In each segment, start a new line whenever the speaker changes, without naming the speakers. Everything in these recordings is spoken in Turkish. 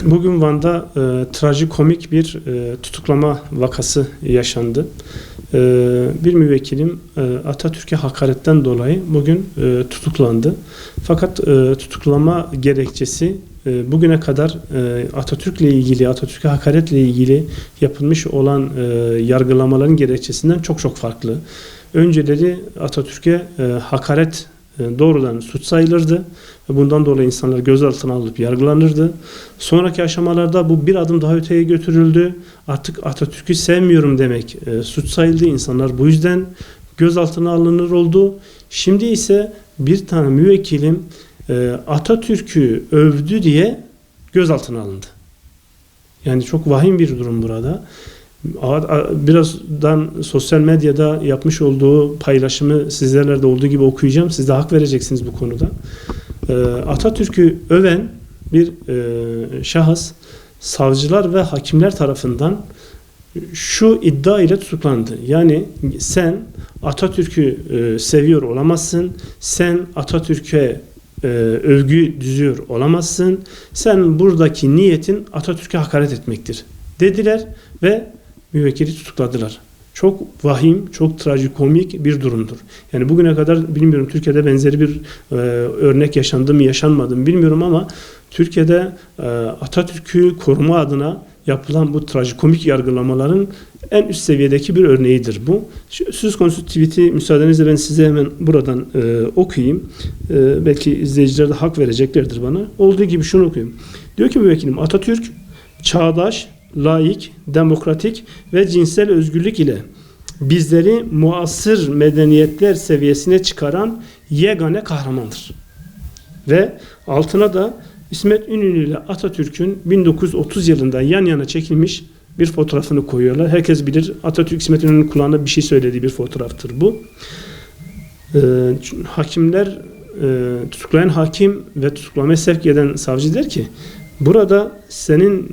Bugün Van'da trajikomik bir tutuklama vakası yaşandı. Bir müvekkilim Atatürk'e hakaretten dolayı bugün tutuklandı. Fakat tutuklama gerekçesi bugüne kadar Atatürk'le ilgili, Atatürk'e hakaretle ilgili yapılmış olan yargılamaların gerekçesinden çok farklı. Önceleri Atatürk'e hakaret doğrudan suç sayılırdı. Bundan dolayı insanlar gözaltına alınıp yargılanırdı. Sonraki aşamalarda bu bir adım daha öteye götürüldü. Artık Atatürk'ü sevmiyorum demek suç sayıldı. İnsanlar bu yüzden gözaltına alınır oldu. Şimdi ise bir tane müvekkilim Atatürk'ü övdü diye gözaltına alındı. Yani çok vahim bir durum burada. Birazdan sosyal medyada yapmış olduğu paylaşımı sizlerle de olduğu gibi okuyacağım. Siz de hak vereceksiniz bu konuda. Atatürk'ü öven bir şahıs savcılar ve hakimler tarafından şu iddia ile tutuklandı. Yani sen Atatürk'ü seviyor olamazsın. Sen Atatürk'e övgü düzüyor olamazsın. Sen buradaki niyetin Atatürk'e hakaret etmektir dediler ve müvekkili tutukladılar. Çok vahim, çok trajikomik bir durumdur. Yani bugüne kadar bilmiyorum Türkiye'de benzeri bir örnek yaşandı mı yaşanmadı mı bilmiyorum ama Türkiye'de Atatürk'ü koruma adına yapılan bu trajikomik yargılamaların en üst seviyedeki bir örneğidir bu. Söz konusu tweet'i müsaadenizle ben size hemen buradan okuyayım. Belki izleyiciler de hak vereceklerdir bana. Olduğu gibi şunu okuyayım. Diyor ki müvekkilim, Atatürk çağdaş, laik, demokratik ve cinsel özgürlük ile bizleri muasır medeniyetler seviyesine çıkaran yegane kahramandır. Ve altına da İsmet İnönü ile Atatürk'ün 1930 yılında yan yana çekilmiş bir fotoğrafını koyuyorlar. Herkes bilir Atatürk İsmet İnönü'nün kulağına bir şey söylediği bir fotoğraftır bu. Hakimler, tutuklayan hakim ve tutuklamaya sevk eden savcı der ki burada senin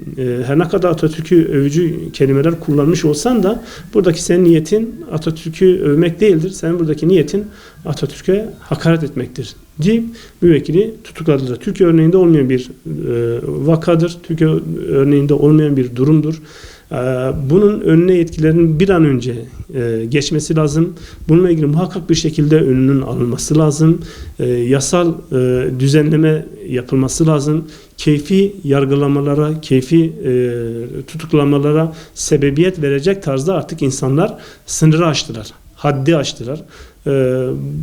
her ne kadar Atatürk'ü övücü kelimeler kullanmış olsan da buradaki senin niyetin Atatürk'ü övmek değildir. Senin buradaki niyetin Atatürk'e hakaret etmektir deyip müvekkili tutukladılar. Türkiye örneğinde olmayan bir vakadır. Türkiye örneğinde olmayan bir durumdur. Bunun önüne yetkilerin bir an önce geçmesi lazım. Bununla ilgili muhakkak bir şekilde önünün alınması lazım. Yasal düzenleme yapılması lazım. Keyfi yargılamalara, keyfi tutuklamalara sebebiyet verecek tarzda artık insanlar sınırı aştılar. Haddi aştılar.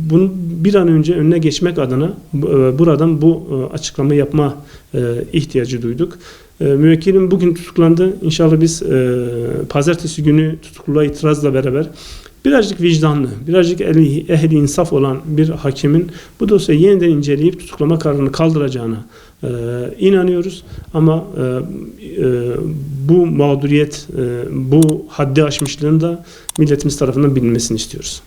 Bunu bir an önce önüne geçmek adına buradan bu açıklama yapma ihtiyacı duyduk. Müvekkilim bugün tutuklandı. İnşallah biz pazartesi günü tutukluluğa itirazla beraber birazcık vicdanlı, birazcık ehli insaf olan bir hakimin bu dosyayı yeniden inceleyip tutuklama kararını kaldıracağına inanıyoruz. Ama bu mağduriyet, bu haddi aşmışlığın da milletimiz tarafından bilinmesini istiyoruz.